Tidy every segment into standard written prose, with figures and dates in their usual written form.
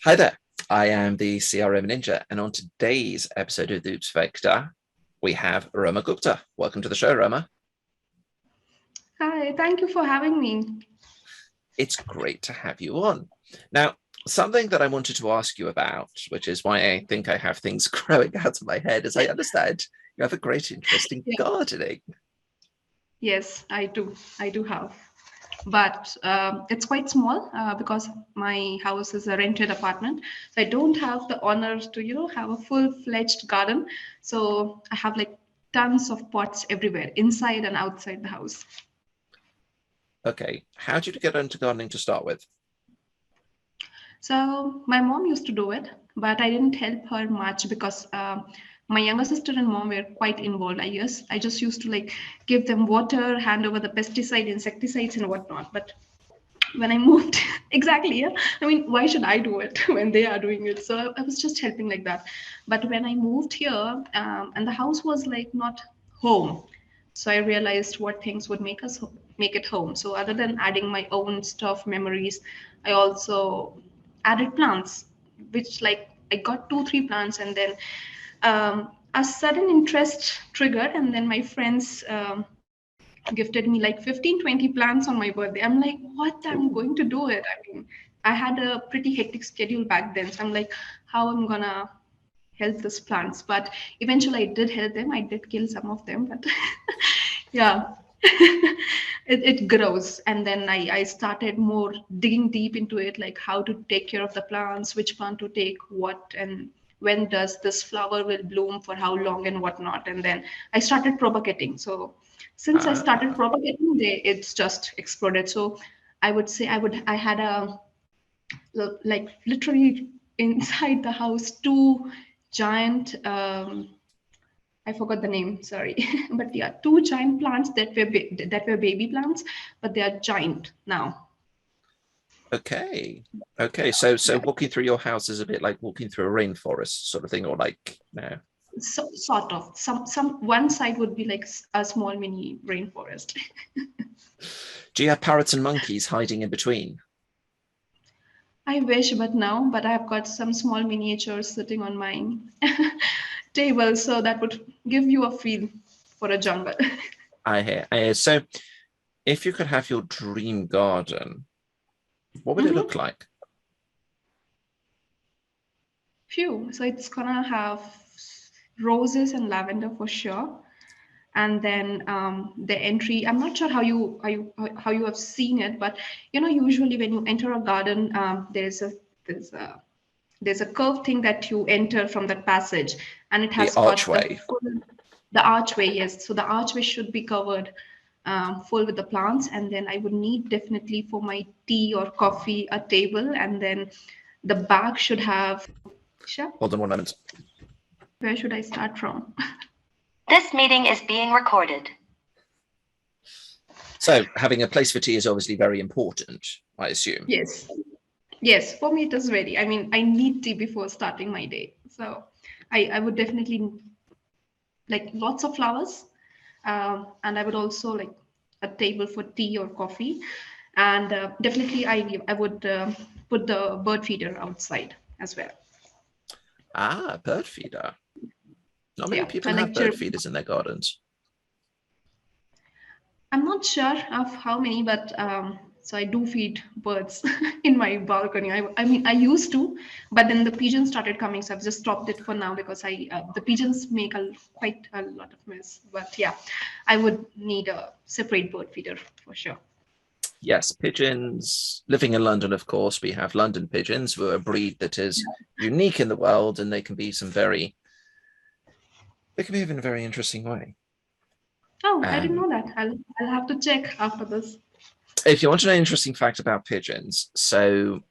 Hi there, I am the CRM Ninja, and on today's episode of the Oops Vector, we have Roma Gupta. Welcome to the show, Roma. Hi, thank you for having me. It's great to have you on. Now, something that I wanted to ask you about, which is why I think I have things growing out of my head, is I understand you have a great interest in Yeah. gardening. Yes, I do. I do have. But it's quite small because my house is a rented apartment. So I don't have the honor to, have a full-fledged garden. So I have like tons of pots everywhere, inside and outside the house. Okay, how did you get into gardening to start with? So my mom used to do it, but I didn't help her much because my younger sister and mom were quite involved. I just used to like give them water, hand over the pesticide, insecticides, and whatnot. But when I moved, exactly, yeah. I mean, why should I do it when they are doing it? So I was just helping like that. But when I moved here, and the house was like not home, so I realized what things would make it home. So other than adding my own stuff, memories, I also added plants, which like I got two, three plants, and then a sudden interest triggered, and then my friends. Gifted me like 15, 20 plants on my birthday. I'm like, what? I'm going to do it. I mean, I had a pretty hectic schedule back then. So I'm like, how I'm gonna help these plants? But eventually I did help them. I did kill some of them, but yeah. It grows, and then I started more digging deep into it, like how to take care of the plants, which plant to take what, and when does this flower will bloom, for how long and whatnot. And then I started propagating. So since I started Ah, propagating, it's just exploded. So I had a like literally inside the house two giant I forgot the name, sorry. But yeah, two giant plants that were baby plants, but they are giant now. okay. Okay, so Yeah. walking through your house is a bit like walking through a rainforest sort of thing, or like, no. So, sort of. Some one side would be like a small mini rainforest. Do you have parrots and monkeys hiding in between? I wish, but no. But I've got some small miniatures sitting on my table, so that would give you a feel for a jungle. I hear. I hear. So, if you could have your dream garden, what would it look Hmm. like? Phew. So it's gonna have roses and lavender for sure. And then the entry, I'm not sure how you have seen it, but usually when you enter a garden, there's a there's a curved thing that you enter from that passage, and it The has got archway. the archway. Yes, so the archway should be covered full with the plants. And then I would need definitely for my tea or coffee a table, and then the back should have. Sure. Hold on one moment. Where should I start from? This meeting is being recorded. So, having a place for tea is obviously very important, I assume. Yes. Yes, for me it is very. I mean, I need tea before starting my day. So I would definitely like lots of flowers. And I would also like a table for tea or coffee. And definitely I would put the bird feeder outside as well. Ah, bird feeder. Not many Yeah, I people have like bird feeders in their gardens. I'm not sure of how many, but so I do feed birds in my balcony. I mean, I used to, but then the pigeons started coming, so I've just stopped it for now because the pigeons make quite a lot of mess. But yeah, I would need a separate bird feeder for sure. Yes, pigeons. Living in London, of course, we have London pigeons, who are a breed that is unique in the world, and they can be they can behave in a very interesting way. Oh, I didn't Um, know that. I'll have to check after this. if you want to know an interesting fact about pigeons, so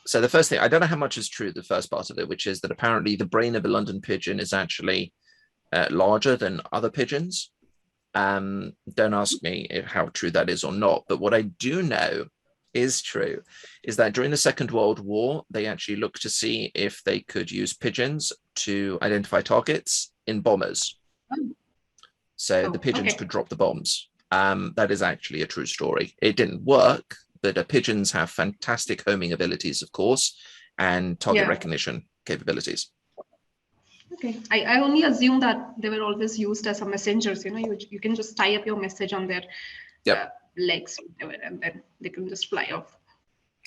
the first thing, I don't know how much is true, the first part of it, which is that apparently the brain of a London pigeon is actually larger than other pigeons. Don't ask me how true that is or not, but what I do know is true is that during the Second World War, they actually looked to see if they could use pigeons to identify targets in bombers. So the Oh, pigeons okay. could drop the bombs. That is actually a true story. It didn't work, But pigeons have fantastic homing abilities, of course, and target Yeah. recognition capabilities. Okay. I only assume that they were always used as a messengers. You can just tie up your message on their legs, whatever, and then they can just fly off.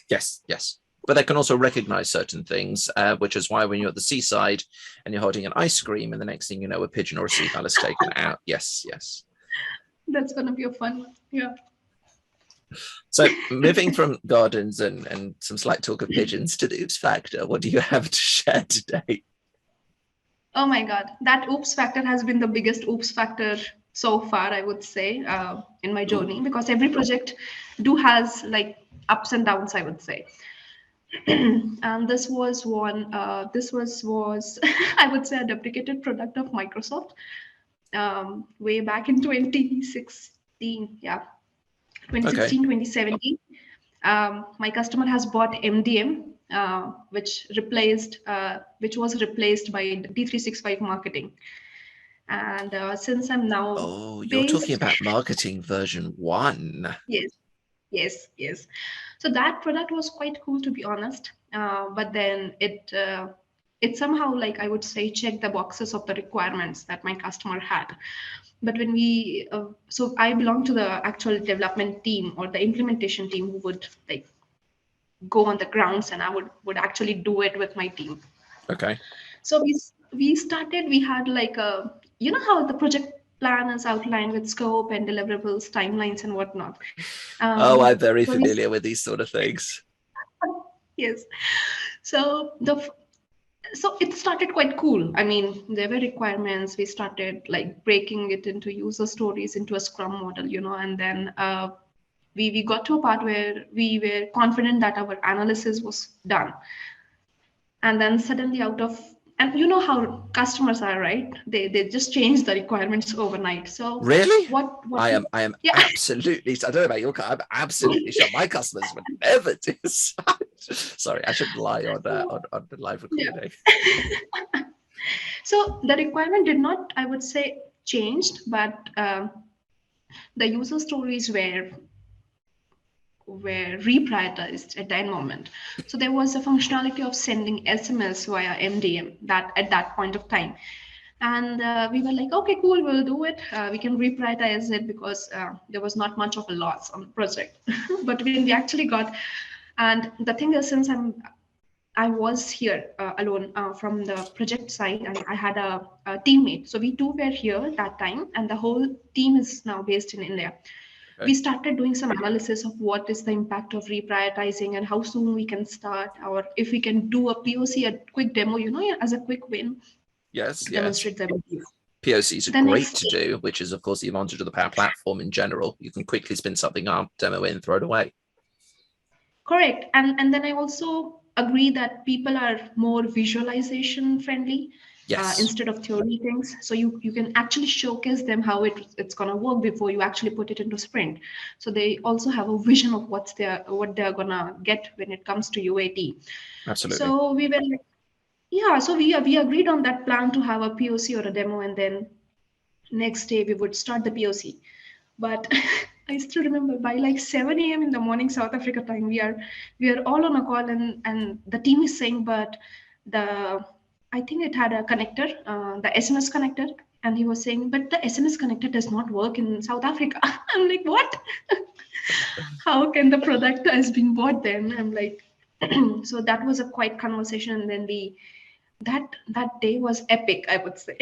Yes, yes. But they can also recognize certain things, which is why when you're at the seaside and you're holding an ice cream, and the next thing you know, a pigeon or a seagull is taken out. Yes, yes. That's gonna be a fun one. Yeah. So moving from gardens and some slight talk of pigeons to the oops factor, what do you have to share today? Oh my God, that oops factor has been the biggest oops factor so far, I would say, in my journey, because every project has like ups and downs, I would say. And this was one. This was I would say a deprecated product of Microsoft way back in 2016. Yeah, 2016, 2017. My customer has bought MDM, which was replaced by D365 marketing. And since I'm now Oh, you're talking about marketing version 1. Yes, yes, yes. So that product was quite cool, to be honest. But then it somehow, like I would say, checked the boxes of the requirements that my customer had. But when so I belong to the actual development team or the implementation team who would like go on the grounds, and I would actually do it with my team. Okay. So we started. We had like a how the project plan is outlined with scope and deliverables, timelines, and whatnot. I'm very So familiar with these sort of things. yes. So it started quite cool. I mean, there were requirements. We started like breaking it into user stories into a Scrum model, and then we got to a part where we were confident that our analysis was done. And then suddenly and you know how customers are, right? They just change the requirements overnight. So really, what I am yeah. absolutely, I don't know about your car, I'm absolutely sure my customers would never do such. Sorry, I shouldn't lie on the live recording. Yeah. So the requirement did not, I would say, changed, but the user stories were reprioritized at that moment. So there was a functionality of sending SMS via MDM that at that point of time. And we were like, okay, cool, we'll do it. We can reprioritize it because there was not much of a loss on the project. But when we actually got, and the thing is, since I was here alone from the project side, and I had a teammate. So we two were here that time, and the whole team is now based in India. Okay. We started doing some analysis of what is the impact of reprioritizing and how soon we can start, or if we can do a POC, a quick demo, as a quick win. Yes, Demonstrate them. POCs are great to do, which is, of course, the advantage of the Power Platform in general. You can quickly spin something up, demo it, and throw it away. Correct. And then I also agree that people are more visualization friendly. Yes. Instead of theory things. So you can actually showcase them how it's going to work before you actually put it into sprint. So they also have a vision of what they're going to get when it comes to UAT. Absolutely. So we were like, yeah, so we agreed on that plan to have a POC or a demo, and then next day we would start the POC. But I still remember by like 7 a.m. in the morning, South Africa time, we are all on a call, and the team is saying, but I think it had a connector, the SMS connector, and he was saying, but the SMS connector does not work in South Africa. I'm like, what? How can the product has been bought then? I'm like, so that was a quiet conversation, and then that day was epic, I would say,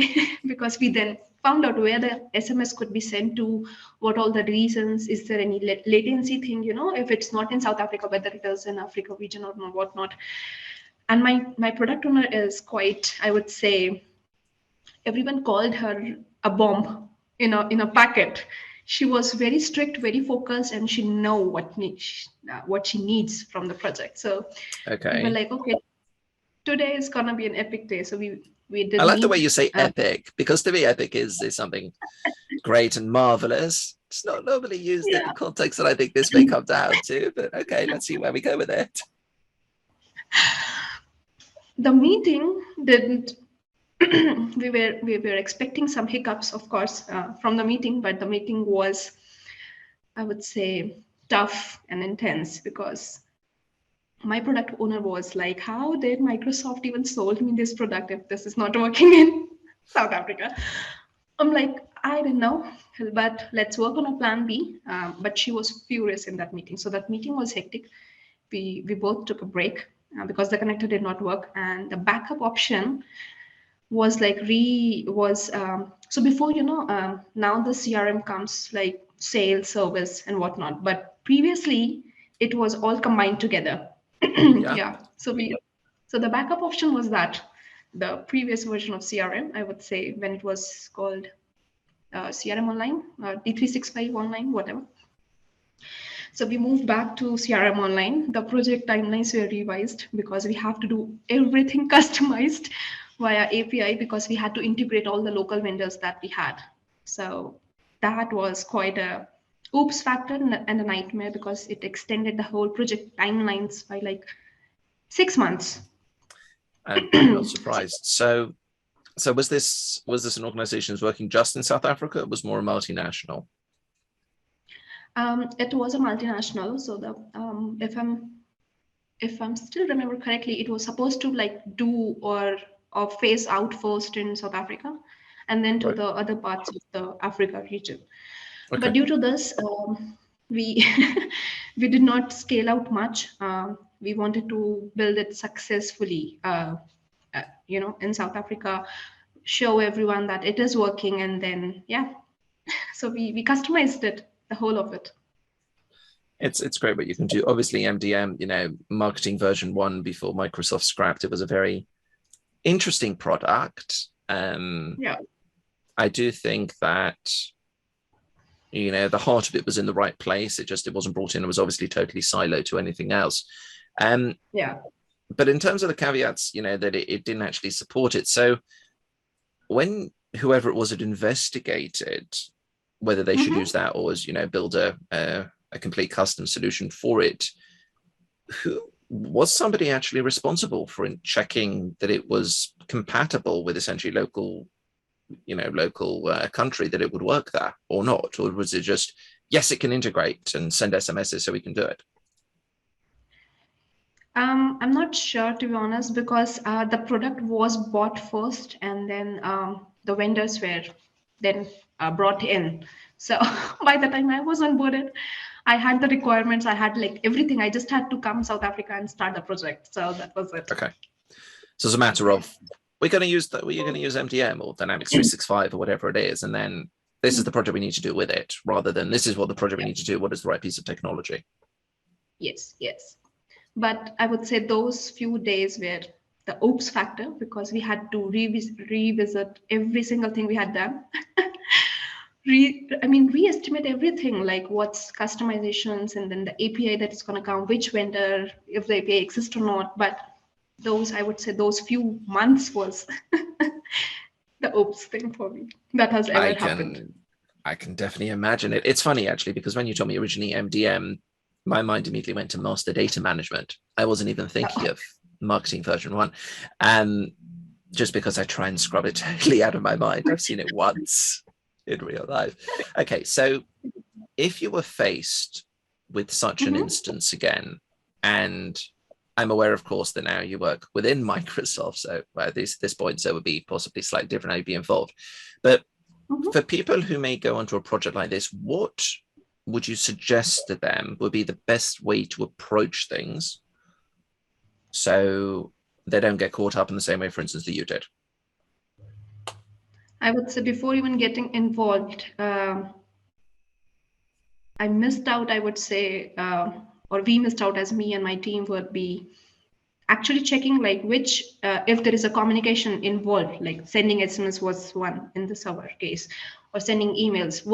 because we then found out where the SMS could be sent to, what all the reasons, is there any latency thing, if it's not in South Africa, whether it is in Africa region or whatnot. And my product owner is quite, I would say, everyone called her a bomb in a packet. She was very strict, very focused, and she know what she needs from the project. So we were like, okay, today is gonna be an epic day. So we did. I like the way you say epic, because to me, epic is something great and marvelous. It's not normally used in the context that I think this may come down to, but okay, let's see where we go with it. The meeting didn't. we were expecting some hiccups, of course, from the meeting, but the meeting was, I would say, tough and intense because my product owner was like, how did Microsoft even sold me this product if this is not working in South Africa? I'm like, I didn't know, but let's work on a plan B. But she was furious in that meeting. So that meeting was hectic. We both took a break because the connector did not work, and the backup option was like so before now the CRM comes like sales, service, and whatnot. But previously it was all combined together. Yeah. Yeah. So the backup option was that the previous version of CRM, I would say, when it was called CRM Online, D365 Online, whatever. So we moved back to CRM Online. The project timelines were revised because we have to do everything customized via API because we had to integrate all the local vendors that we had. So that was quite a oops factor and a nightmare because it extended the whole project timelines by like 6 months. I'm not surprised. So was this an organization that's working just in South Africa? It was more a multinational. It was a multinational. So the if I'm still remember correctly, it was supposed to like do or phase out first in South Africa, and then to Right. the other parts of the Africa region. Okay. But due to this, we we did not scale out much. We wanted to build it successfully, in South Africa, show everyone that it is working, and then so we customized it, the whole of it. It's great what you can do. Obviously, MDM, marketing version 1 before Microsoft scrapped it was a very interesting product. I do think that the heart of it was in the right place. It wasn't brought in. It was obviously totally siloed to anything else. But in terms of the caveats, that it didn't actually support it. So when whoever it was had investigated whether they should use that or build a complete custom solution for it, who was somebody actually responsible for checking that it was compatible with essentially local country, that it would work there or not? Or was it just, yes, it can integrate and send SMSs so we can do it? I'm not sure, to be honest, because the product was bought first and then the vendors were then brought in. So by the time I was onboarded, I had the requirements, I had like everything. I just had to come South Africa and start the project. So that was it. Okay. So it's a matter of, we're going to use MDM or Dynamics 365 or whatever it is, and then this is the project we need to do with it, rather than this is what the project we need to do. What is the right piece of technology? Yes. But I would say those few days were the oops factor because we had to revisit every single thing we had done. Re-estimate everything, like what's customizations and then the API that is going to come, which vendor, if the API exists or not. But I would say those few months was the oops thing for me that has ever happened. I can definitely imagine it. It's funny actually, because when you told me originally MDM, my mind immediately went to master data management. I wasn't even thinking of marketing version 1. And just because I try and scrub it totally out of my mind, I've seen it once in real life. Okay, so if you were faced with such an instance again, and I'm aware, of course, that now you work within Microsoft, so at this point, so it would be possibly slightly different how you'd be involved. But for people who may go onto a project like this, what would you suggest to them would be the best way to approach things so they don't get caught up in the same way, for instance, that you did? I would say before even getting involved, I missed out, I would say, or we missed out as me and my team would be actually checking like which, if there is a communication involved, like sending SMS was one in the server case, or sending emails.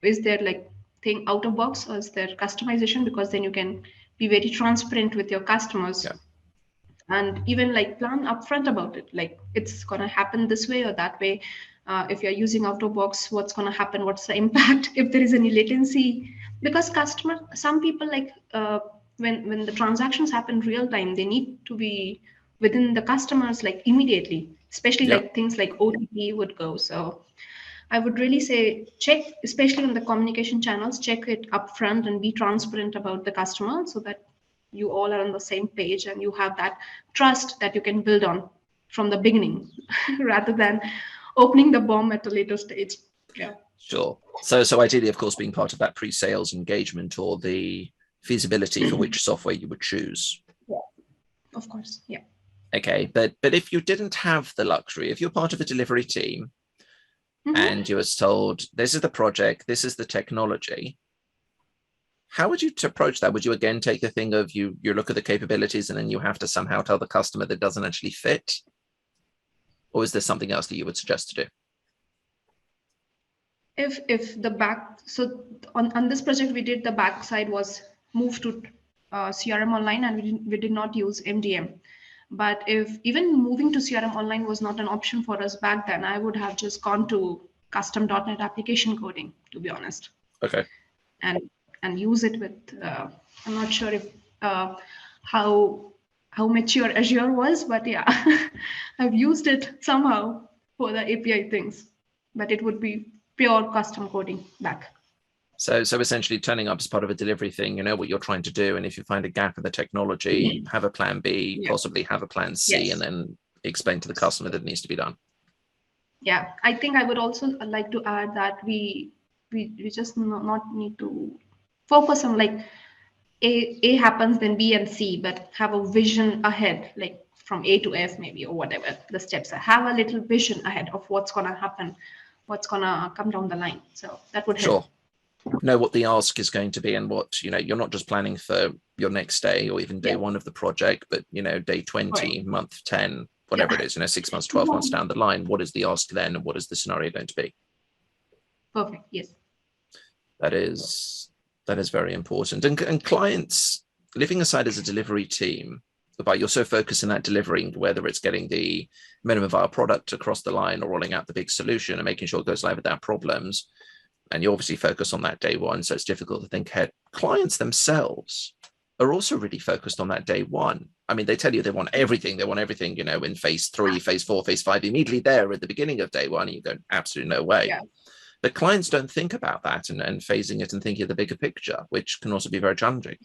Is there like thing out of box, or is there customization? Because then you can be very transparent with your customers. And even like plan upfront about it, like it's gonna happen this way or that way. If you're using out of box, what's gonna happen? What's the impact if there is any latency? Because some people like when the transactions happen real time, they need to be within the customers like immediately, especially like things like OTP would go. So I would really say check, especially on the communication channels, check it upfront and be transparent about the customer so that you all are on the same page and you have that trust that you can build on from the beginning rather than opening the bomb at a later stage. Yeah. Sure. So ideally, of course, being part of that pre-sales engagement or the feasibility for which software you would choose. Yeah, of course. Yeah. Okay, but if you didn't have the luxury, if you're part of a delivery team and you were told, this is the project, this is the technology, how would you approach that? Would you again take the thing of you look at the capabilities and then you have to somehow tell the customer that doesn't actually fit? Or is there something else that you would suggest to do? If the back, so on this project we did, the backside was moved to CRM Online, and we did not use MDM. But if even moving to CRM Online was not an option for us back then, I would have just gone to custom .NET application coding, to be honest. Okay. And use it with, I'm not sure if how mature Azure was, but yeah, I've used it somehow for the API things, but it would be pure custom coding back. So essentially turning up as part of a delivery thing, you know what you're trying to do. And if you find a gap in the technology, have a plan B, possibly have a plan C, and then explain to the customer that it needs to be done. Yeah, I think I would also like to add that we just not need to focus on like A happens, then B and C, but have a vision ahead, like from A to F maybe, or whatever the steps are. Have a little vision ahead of what's going to happen, what's going to come down the line. So that would help. Sure. Know what the ask is going to be and what, you're not just planning for your next day or even day one of the project, but, day 20, month 10, whatever it is, 6 months, 12 months down the line, what is the ask then? And what is the scenario going to be? Perfect. Yes. That is very important. And clients, leaving aside as a delivery team, but you're so focused on that delivering, whether it's getting the minimum viable product across the line or rolling out the big solution and making sure it goes live without problems. And you obviously focus on that day one, so it's difficult to think ahead. Clients themselves are also really focused on that day one. I mean, they tell you they want everything. They want everything, in phase 3, phase 4, phase 5, immediately there at the beginning of day one. And you go, absolutely no way. Yeah. But clients don't think about that and phasing it and thinking of the bigger picture, which can also be very challenging.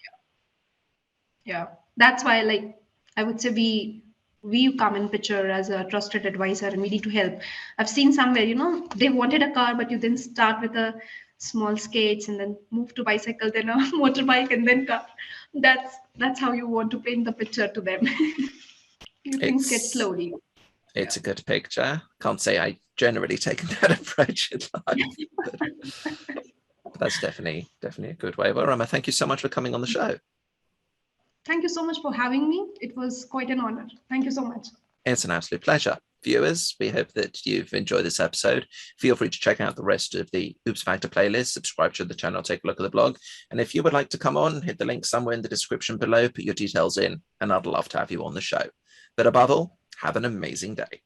Yeah. That's why, I would say we come in picture as a trusted advisor and we need to help. I've seen somewhere, they wanted a car, but you then start with a small skates and then move to bicycle, then a motorbike, and then car. That's how you want to paint the picture to them. Things get slowly. It's a good picture. Can't say I generally taken that approach in life. But that's definitely a good way. Well, Roma, thank you so much for coming on the show. Thank you so much for having me. It was quite an honor. Thank you so much. It's an absolute pleasure. Viewers, we hope that you've enjoyed this episode. Feel free to check out the rest of the Oops Factor playlist, subscribe to the channel, take a look at the blog. And if you would like to come on, hit the link somewhere in the description below, put your details in, and I'd love to have you on the show. But above all, have an amazing day.